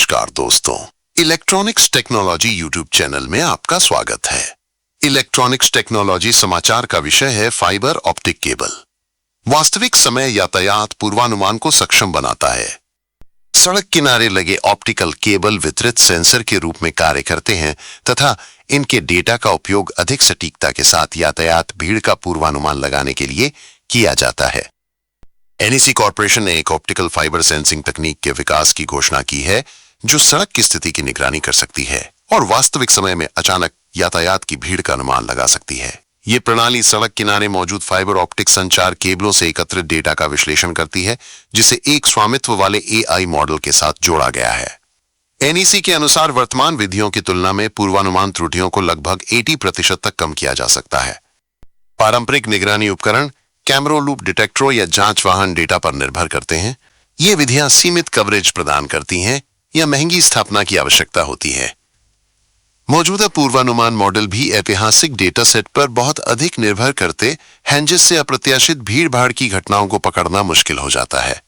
नमस्कार दोस्तों, electronics technology YouTube channel में आपका स्वागत है। इलेक्ट्रॉनिक्स टेक्नोलॉजी समाचार का विषय है फाइबर ऑप्टिक केबल। वास्तविक समय यातायात पूर्वानुमान को सक्षम बनाता है। सड़क किनारे लगे ऑप्टिकल केबल वितरित सेंसर के रूप में कार्य करते हैं तथा इनके डेटा का उपयोग अधिक सटीकता के साथ यातायात भीड़ का पूर्वानुमान लगाने के लिए किया जाता है। एनईसी कॉर्पोरेशन ने एक ऑप्टिकल फाइबर सेंसिंग तकनीक के विकास की घोषणा की है जो सड़क की स्थिति की निगरानी कर सकती है और वास्तविक समय में अचानक यातायात की भीड़ का अनुमान लगा सकती है। ये प्रणाली सड़क किनारे मौजूद फाइबर ऑप्टिक संचार केबलों से एकत्रित डेटा का विश्लेषण करती है, जिसे एक स्वामित्व वाले एआई मॉडल के साथ जोड़ा गया है। एनईसी के अनुसार वर्तमान विधियों की तुलना में पूर्वानुमान त्रुटियों को लगभग 80% तक कम किया जा सकता है। पारंपरिक निगरानी उपकरण कैमरों, लूप डिटेक्टरों या जांच वाहन डेटा पर निर्भर करते हैं। ये विधियां सीमित कवरेज प्रदान करती हैं या महंगी स्थापना की आवश्यकता होती है। मौजूदा पूर्वानुमान मॉडल भी ऐतिहासिक डेटा सेट पर बहुत अधिक निर्भर करते हैं, जिससे अप्रत्याशित भीड़-भाड़ की घटनाओं को पकड़ना मुश्किल हो जाता है।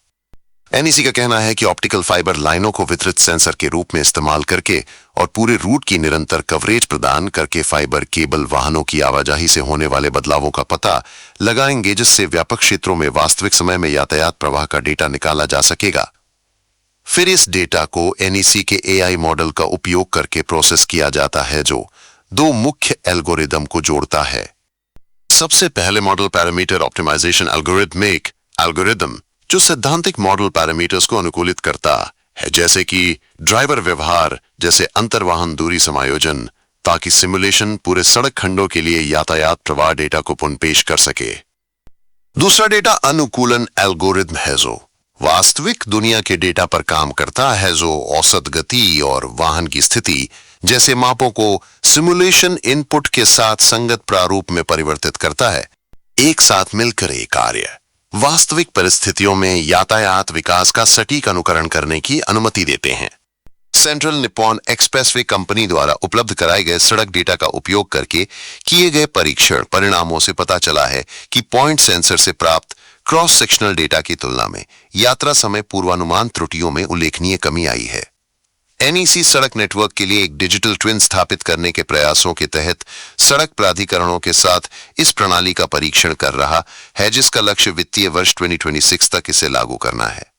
एनईसी का कहना है कि ऑप्टिकल फाइबर लाइनों को वितरित सेंसर के रूप में इस्तेमाल करके और पूरे रूट की निरंतर कवरेज प्रदान करके फाइबर केबल वाहनों की आवाजाही से होने वाले बदलावों का पता लगाएंगे, जिससे व्यापक क्षेत्रों में वास्तविक समय में यातायात प्रवाह का डेटा निकाला जा सकेगा। फिर इस डेटा को एनईसी के एआई मॉडल का उपयोग करके प्रोसेस किया जाता है, जो दो मुख्य एल्गोरिदम को जोड़ता है। सबसे पहले मॉडल पैरामीटर ऑप्टिमाइजेशन एल्गोरिदम, जो सैद्धांतिक मॉडल पैरामीटर्स को अनुकूलित करता है, जैसे कि ड्राइवर व्यवहार जैसे अंतर्वाहन दूरी समायोजन, ताकि सिमुलेशन पूरे सड़क खंडों के लिए यातायात प्रवाह डेटा को पुनः पेश कर सके। दूसरा डेटा अनुकूलन एल्गोरिदम है, जो वास्तविक दुनिया के डेटा पर काम करता है, जो औसत गति और वाहन की स्थिति जैसे मापों को सिमुलेशन इनपुट के साथ संगत प्रारूप में परिवर्तित करता है। एक साथ मिलकर ये कार्य वास्तविक परिस्थितियों में यातायात विकास का सटीक अनुकरण करने की अनुमति देते हैं। सेंट्रल निप्पॉन एक्सप्रेसवे कंपनी द्वारा उपलब्ध कराए गए सड़क डेटा का उपयोग करके किए गए परीक्षण परिणामों से पता चला है कि पॉइंट सेंसर से प्राप्त क्रॉस सेक्शनल डेटा की तुलना में यात्रा समय पूर्वानुमान त्रुटियों में उल्लेखनीय कमी आई है। एनईसी सड़क नेटवर्क के लिए एक डिजिटल ट्विन स्थापित करने के प्रयासों के तहत सड़क प्राधिकरणों के साथ इस प्रणाली का परीक्षण कर रहा है, जिसका लक्ष्य वित्तीय वर्ष 2026 तक इसे लागू करना है।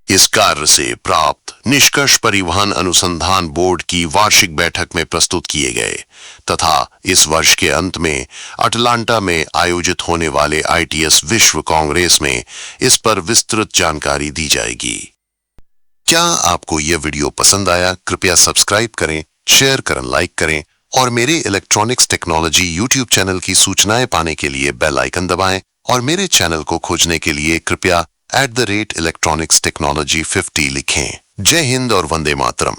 इस कार्य से प्राप्त निष्कर्ष परिवहन अनुसंधान बोर्ड की वार्षिक बैठक में प्रस्तुत किए गए तथा इस वर्ष के अंत में अटलांटा में आयोजित होने वाले आईटीएस विश्व कांग्रेस में इस पर विस्तृत जानकारी दी जाएगी। क्या आपको यह वीडियो पसंद आया? कृपया सब्सक्राइब करें, शेयर करें, लाइक करें और मेरे इलेक्ट्रॉनिक्स टेक्नोलॉजी यूट्यूब चैनल की सूचनाएं पाने के लिए बेल आइकन दबाएं और मेरे चैनल को खोजने के लिए कृपया @electronics technology 50 लिखें। जय हिंद और वंदे मातरम।